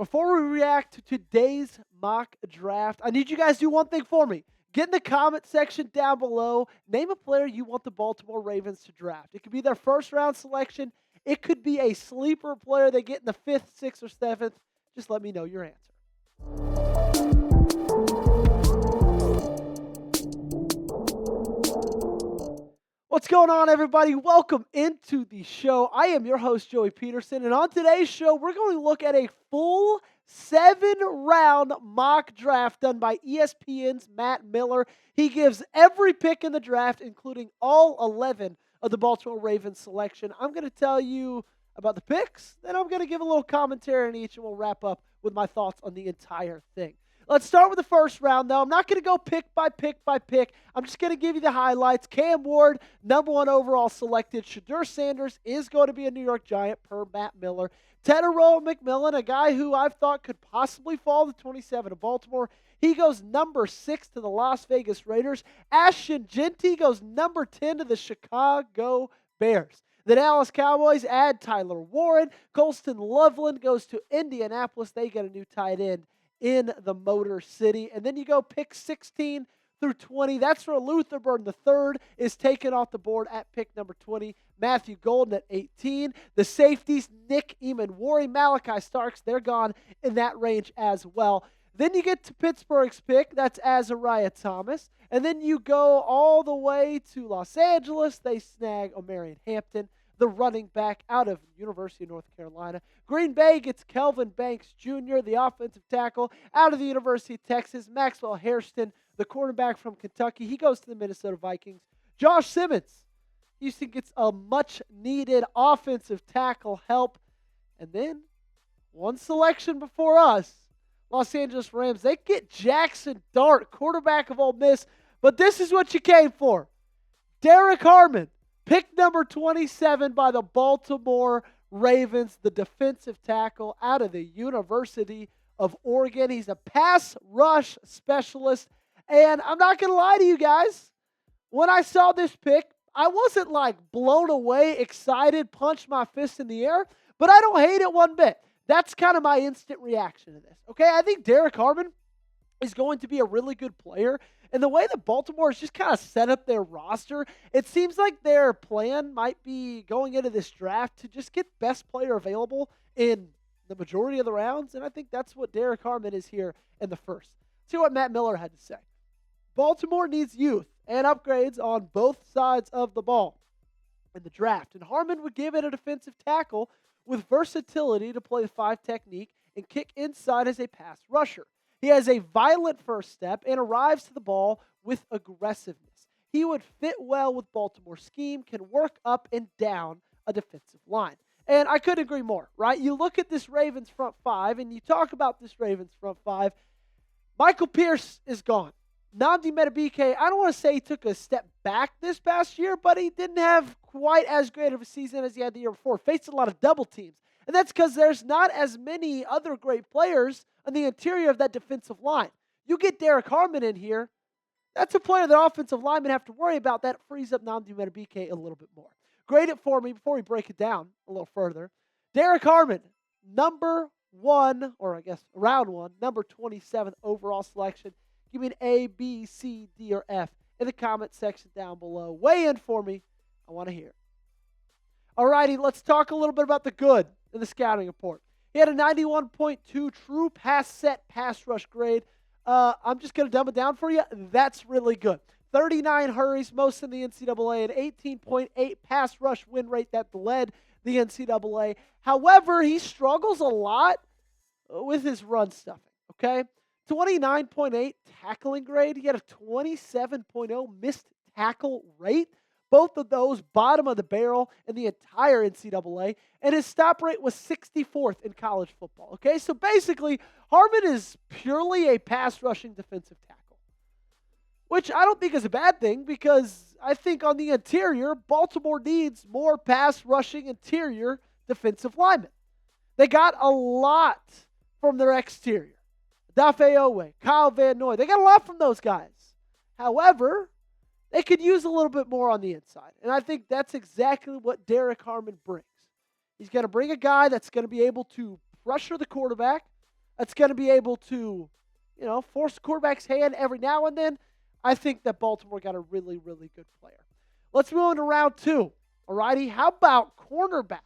Before we react to today's mock draft, I need you guys to do one thing for me. Get in the comment section down below. Name a player you want the Baltimore Ravens to draft. It could be their first round selection. It could be a sleeper player they get in the 5th, 6th, or 7th. Just let me know your answer. What's going on, everybody? Welcome into the show. I am your host, Joey Petersen, and on today's show, we're going to look at a full 7-round mock draft done by ESPN's Matt Miller. He gives every pick in the draft, including all 11 of the Baltimore Ravens selection. I'm going to tell you about the picks, then I'm going to give a little commentary on each, and we'll wrap up with my thoughts on the entire thing. Let's start with the first round, though. I'm not going to go pick by pick by pick. I'm just going to give you the highlights. Cam Ward, number 1 overall selected. Shedeur Sanders is going to be a New York Giant per Matt Miller. Tetairoa McMillan, a guy who I've thought could possibly fall to 27 of Baltimore. He goes number 6 to the Las Vegas Raiders. Ashton Jeanty goes number 10 to the Chicago Bears. The Dallas Cowboys add Tyler Warren. Colston Loveland goes to Indianapolis. They get a new tight end in the Motor City. And then you go pick 16 through 20. That's where Luther Burden III is taken off the board at pick number 20. Matthew Golden at 18. The safeties, Nick Eamon-Warry, Malachi Starks, they're gone in that range as well. Then you get to Pittsburgh's pick. That's Azariah Thomas. And then you go all the way to Los Angeles. They snag Omarion Hampton, the running back out of University of North Carolina. Green Bay gets Kelvin Banks Jr., the offensive tackle out of the University of Texas. Maxwell Hairston, the cornerback from Kentucky. He goes to the Minnesota Vikings. Josh Simmons, Houston gets a much-needed offensive tackle help. And then, one selection before us, Los Angeles Rams, they get Jackson Dart, quarterback of Ole Miss. But this is what you came for. Derrick Harmon, pick number 27 by the Baltimore Ravens, the defensive tackle out of the University of Oregon. He's a pass rush specialist. And I'm not going to lie to you guys. When I saw this pick, I wasn't like blown away, excited, punched my fist in the air, but I don't hate it one bit. That's kind of my instant reaction to this. Okay, I think Derrick Harmon is going to be a really good player. And the way that Baltimore has just kind of set up their roster, it seems like their plan might be going into this draft to just get best player available in the majority of the rounds. And I think that's what Derrick Harmon is here in the first. See what Matt Miller had to say. Baltimore needs youth and upgrades on both sides of the ball in the draft. And Harmon would give it a defensive tackle with versatility to play the 5 technique and kick inside as a pass rusher. He has a violent first step and arrives to the ball with aggressiveness. He would fit well with Baltimore's scheme, can work up and down a defensive line. And I couldn't agree more, right? You look at this Ravens front 5 and you talk about this Ravens front 5. Michael Pierce is gone. Nnamdi Madubuike, I don't want to say he took a step back this past year, but he didn't have quite as great of a season as he had the year before. Faced a lot of double teams. And that's because there's not as many other great players on the interior of that defensive line. You get Derrick Harmon in here, that's a player that offensive linemen have to worry about. That frees up Nnamdi Madubuike a little bit more. Grade it for me before we break it down a little further. Derrick Harmon, number 1, or I guess round 1, number 27th overall selection. Give me an A, B, C, D, or F in the comment section down below. Weigh in for me. I want to hear. Alrighty, let's talk a little bit about the good in the scouting report. He had a 91.2 true pass set pass rush grade. I'm just going to dumb it down for you. That's really good. 39 hurries, most in the NCAA, an 18.8 pass rush win rate that led the NCAA. However, he struggles a lot with his run stuffing, okay? 29.8 tackling grade. He had a 27.0 missed tackle rate. Both of those bottom of the barrel in the entire NCAA. And his stop rate was 64th in college football. Okay, so basically, Harmon is purely a pass rushing defensive tackle, which I don't think is a bad thing because I think on the interior, Baltimore needs more pass rushing interior defensive linemen. They got a lot from their exterior. Dafe Owe, Kyle Van Noy. They got a lot from those guys. However, they could use a little bit more on the inside. And I think that's exactly what Derrick Harmon brings. He's going to bring a guy that's going to be able to pressure the quarterback, that's going to be able to, force the quarterback's hand every now and then, I think that Baltimore got a really, really good player. Let's move on to round two. Alrighty, how about cornerback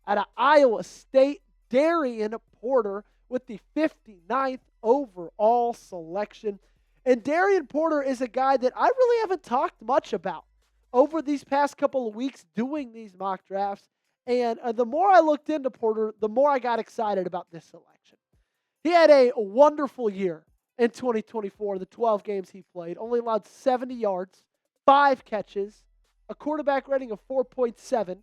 out of Iowa State, Darian Porter, with the 59th overall selection. And Darian Porter is a guy that I really haven't talked much about over these past couple of weeks doing these mock drafts. And the more I looked into Porter, the more I got excited about this selection. He had a wonderful year in 2024, the 12 games he played, only allowed 70 yards, 5 catches, a quarterback rating of 4.7,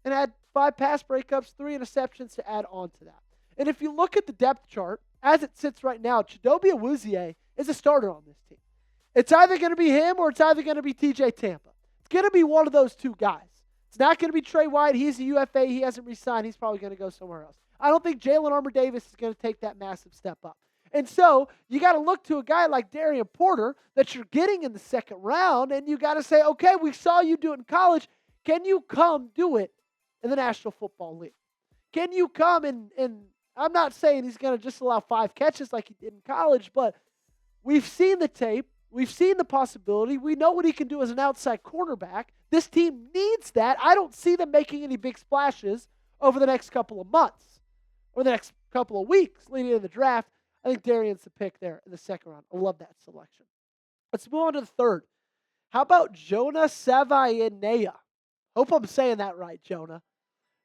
and had 5 pass breakups, 3 interceptions to add on to that. And if you look at the depth chart, as it sits right now, Chidobe Awuzie is a starter on this team. It's either going to be him or it's either going to be TJ Tampa. It's going to be one of those two guys. It's not going to be Trey White. He's a UFA. He hasn't re-signed. He's probably going to go somewhere else. I don't think Jalen Armour-Davis is going to take that massive step up. And so you got to look to a guy like Darian Porter that you're getting in the second round, and you got to say, okay, we saw you do it in college. Can you come do it in the National Football League? Can you come and I'm not saying he's going to just allow 5 catches like he did in college, but we've seen the tape. We've seen the possibility. We know what he can do as an outside cornerback. This team needs that. I don't see them making any big splashes over the next couple of months or the next couple of weeks leading into the draft. I think Darian's the pick there in the second round. I love that selection. Let's move on to the third. How about Jonah Savainea? Hope I'm saying that right, Jonah.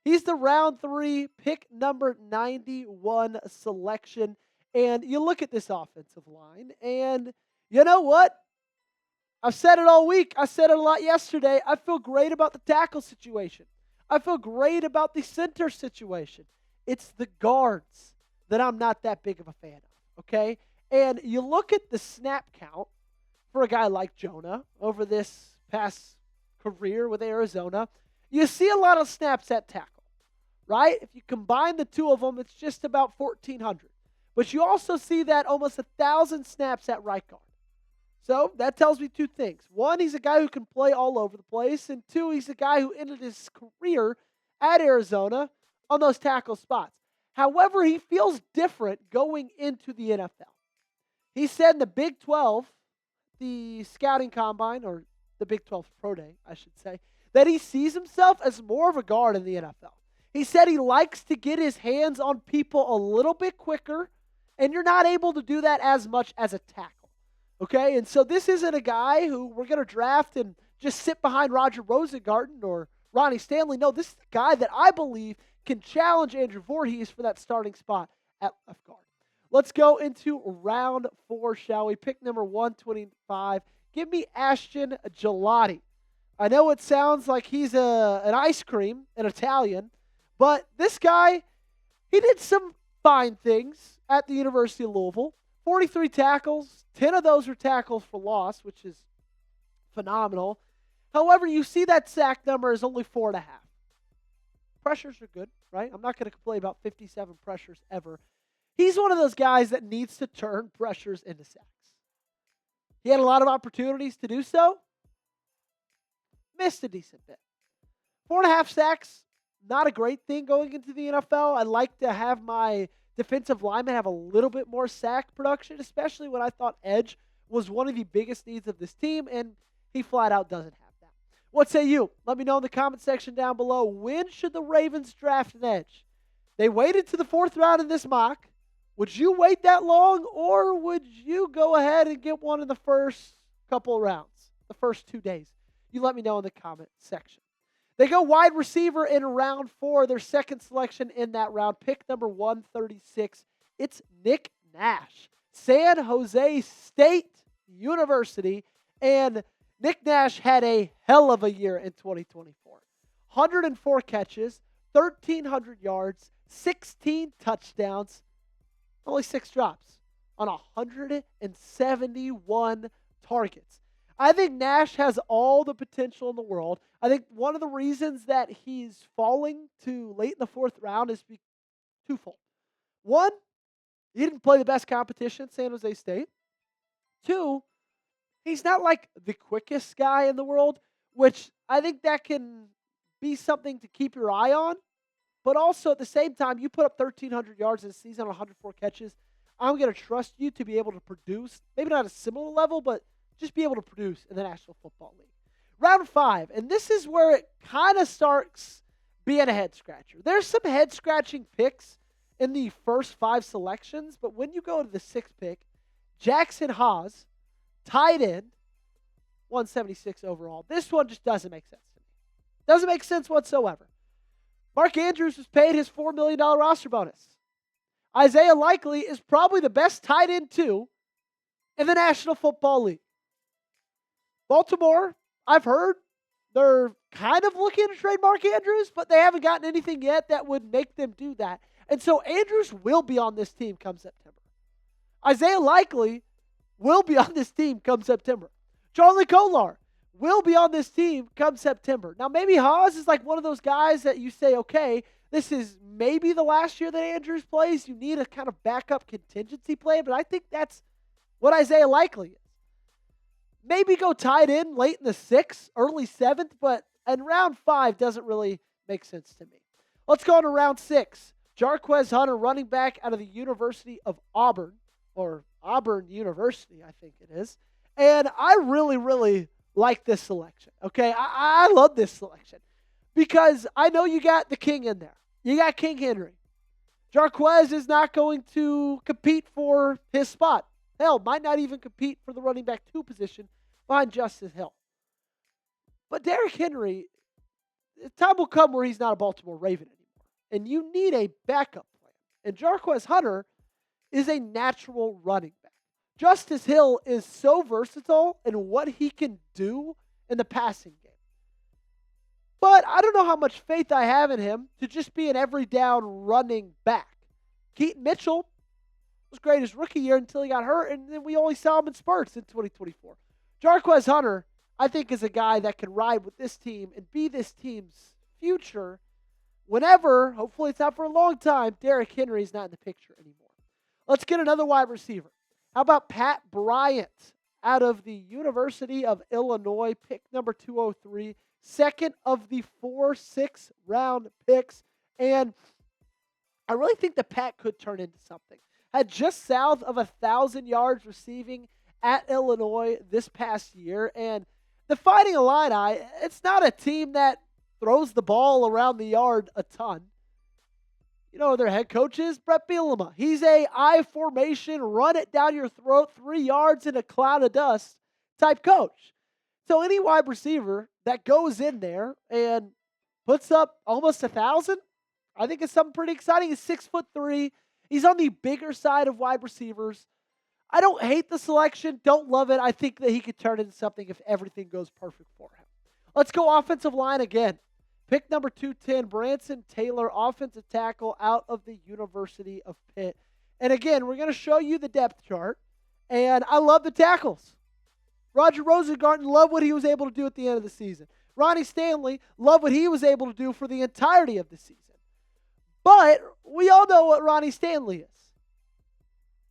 He's the round 3, pick number 91 selection. And you look at this offensive line, and you know what? I've said it all week. I said it a lot yesterday. I feel great about the tackle situation. I feel great about the center situation. It's the guards that I'm not that big of a fan of, okay? And you look at the snap count for a guy like Jonah over this past career with Arizona. You see a lot of snaps at tackle, right? If you combine the two of them, it's just about 1,400. But you also see that almost 1,000 snaps at right guard. So that tells me two things. One, he's a guy who can play all over the place. And two, he's a guy who ended his career at Arizona on those tackle spots. However, he feels different going into the NFL. He said in the Big 12, the scouting combine, or the Big 12 Pro Day, I should say, that he sees himself as more of a guard in the NFL. He said he likes to get his hands on people a little bit quicker, and you're not able to do that as much as a tackle. Okay, and so this isn't a guy who we're going to draft and just sit behind Roger Rosengarten or Ronnie Stanley. No, this is the guy that I believe can challenge Andrew Voorhees for that starting spot at left guard. Let's go into round 4, shall we? Pick number 125. Give me Ashton Gelati. I know it sounds like he's an ice cream, an Italian, but this guy, he did some fine things at the University of Louisville. 43 tackles, 10 of those were tackles for loss, which is phenomenal. However, you see that sack number is only 4.5. Pressures are good, right? I'm not going to complain about 57 pressures ever. He's one of those guys that needs to turn pressures into sacks. He had a lot of opportunities to do so. Missed a decent bit. 4.5 sacks, not a great thing going into the NFL. I like to have my defensive linemen have a little bit more sack production, especially when I thought edge was one of the biggest needs of this team, and he flat out doesn't have that. What say you? Let me know in the comment section down below. When should the Ravens draft an edge? They waited to the 4th round in this mock. Would you wait that long, or would you go ahead and get one in the first couple of rounds, the first 2 days? You let me know in the comment section. They go wide receiver in round 4, their second selection in that round, pick number 136. It's Nick Nash, San Jose State University, and Nick Nash had a hell of a year in 2024. 104 catches, 1,300 yards, 16 touchdowns, only 6 drops on 171 targets. I think Nash has all the potential in the world. I think one of the reasons that he's falling to late in the 4th round is twofold. One, he didn't play the best competition at San Jose State. 2, he's not like the quickest guy in the world, which I think that can be something to keep your eye on. but also at the same time, you put up 1,300 yards in a season on 104 catches. I'm going to trust you to be able to produce, maybe not a similar level, but just be able to produce in the National Football League. Round 5, and this is where it kind of starts being a head-scratcher. There's some head-scratching picks in the first 5 selections, but when you go to the 6th pick, Jackson Haas, tight end, 176 overall. This one just doesn't make sense to me. Doesn't make sense whatsoever. Mark Andrews was paid his $4 million roster bonus. Isaiah Likely is probably the best tight end, too, in the National Football League. Baltimore, I've heard, they're kind of looking to trade Mark Andrews, but they haven't gotten anything yet that would make them do that. And so Andrews will be on this team come September. Isaiah Likely will be on this team come September. Charlie Kolar will be on this team come September. Now, maybe Haas is like one of those guys that you say, okay, this is maybe the last year that Andrews plays. You need a kind of backup contingency plan, but I think that's what Isaiah Likely is. Maybe go tight end late in the 6th, early 7th, but in round 5 doesn't really make sense to me. Let's go on to round 6. Jarquez Hunter, running back out of the University of Auburn, or Auburn University, I think it is. And I really, really like this selection, okay? I love this selection because I know you got the king in there. You got King Henry. Jarquez is not going to compete for his spot. Hell, might not even compete for the running back 2 position behind Justice Hill. But Derrick Henry, time will come where he's not a Baltimore Raven anymore. And you need a backup plan. And Jarquez Hunter is a natural running back. Justice Hill is so versatile in what he can do in the passing game. But I don't know how much faith I have in him to just be an every down running back. Keaton Mitchell was great his rookie year until he got hurt, and then we only saw him in spurts in 2024. Jarquez Hunter, I think, is a guy that can ride with this team and be this team's future whenever, hopefully it's not for a long time, Derrick Henry is not in the picture anymore. Let's get another wide receiver. How about Pat Bryant out of the University of Illinois, pick number 203, second of the 4 6th-round picks. And I really think that Pat could turn into something. Had just south of 1,000 yards receiving at Illinois this past year. And the Fighting Illini, it's not a team that throws the ball around the yard a ton. You know, their head coach is Brett Bielema. He's a I formation, run it down your throat, 3 yards in a cloud of dust type coach. So any wide receiver that goes in there and puts up almost 1,000, I think it's something pretty exciting. He's 6'3". He's on the bigger side of wide receivers. I don't hate the selection. Don't love it. I think that he could turn into something if everything goes perfect for him. Let's go offensive line again. Pick number 210, Branson Taylor, offensive tackle out of the University of Pitt. And again, we're going to show you the depth chart. And I love the tackles. Roger Rosengarten, love what he was able to do at the end of the season. Ronnie Stanley, love what he was able to do for the entirety of the season. But we all know what Ronnie Stanley is.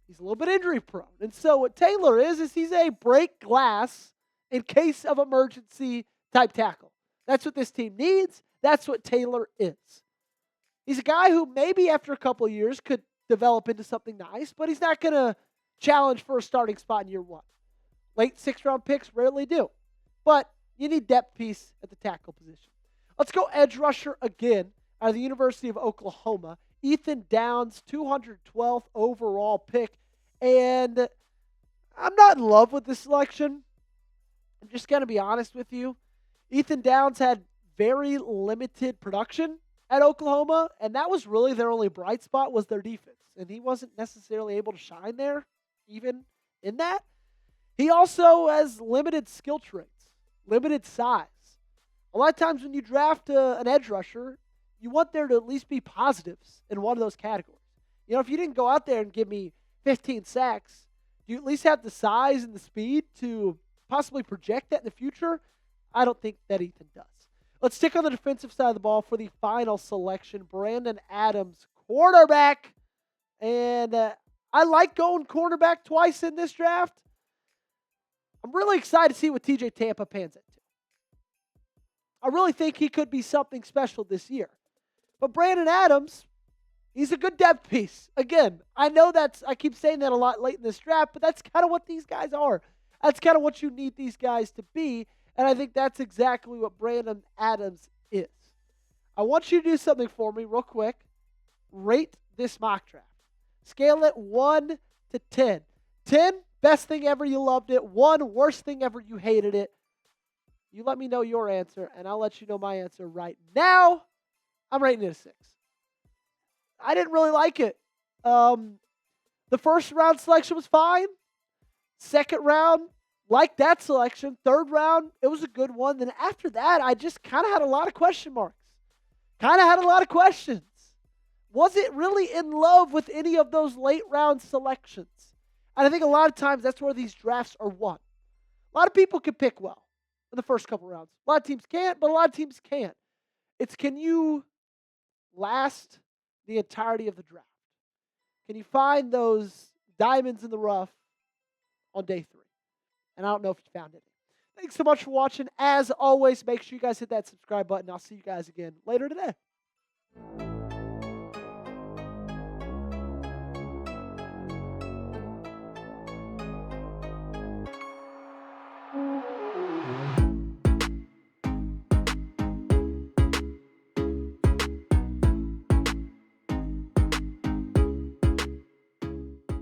He's a little bit injury prone. And so what Taylor is he's a break glass in case of emergency type tackle. That's what this team needs. That's what Taylor is. He's a guy who maybe after a couple of years could develop into something nice, but he's not going to challenge for a starting spot in year 1. Late 6th-round picks rarely do. But you need depth piece at the tackle position. Let's go edge rusher again out of the University of Oklahoma. Ethan Downs, 212th overall pick. And I'm not in love with this selection. I'm just going to be honest with you. Ethan Downs had very limited production at Oklahoma, and that was really their only bright spot was their defense. And he wasn't necessarily able to shine there, even in that. He also has limited skill traits, limited size. A lot of times when you draft an edge rusher, you want there to at least be positives in one of those categories. You know, if you didn't go out there and give me 15 sacks, do you at least have the size and the speed to possibly project that in the future? I don't think that Ethan does. Let's stick on the defensive side of the ball for the final selection. Brandon Adams, cornerback. And I like going cornerback twice in this draft. I'm really excited to see what TJ Tampa pans into. I really think he could be something special this year. But Brandon Adams, he's a good depth piece. Again, I know I keep saying that a lot late in this draft, but that's kind of what these guys are. That's kind of what you need these guys to be. And I think that's exactly what Brandon Adams is. I want you to do something for me real quick. Rate this mock draft. Scale it 1 to 10. 10, best thing ever, you loved it. 1, worst thing ever, you hated it. You let me know your answer, and I'll let you know my answer right now. I'm rating it a 6. I didn't really like it. The first round selection was fine. Second round, like that selection. Third round, it was a good one. Then after that, I just kind of had a lot of question marks. Kind of had a lot of questions. Wasn't really in love with any of those late round selections. And I think a lot of times that's where these drafts are won. A lot of people can pick well in the first couple rounds. A lot of teams can't, but a lot of teams can. It's, can you last the entirety of the draft? Can you find those diamonds in the rough on day 3? And I don't know if you found it. Thanks so much for watching. As always, make sure you guys hit that subscribe button. I'll see you guys again later today.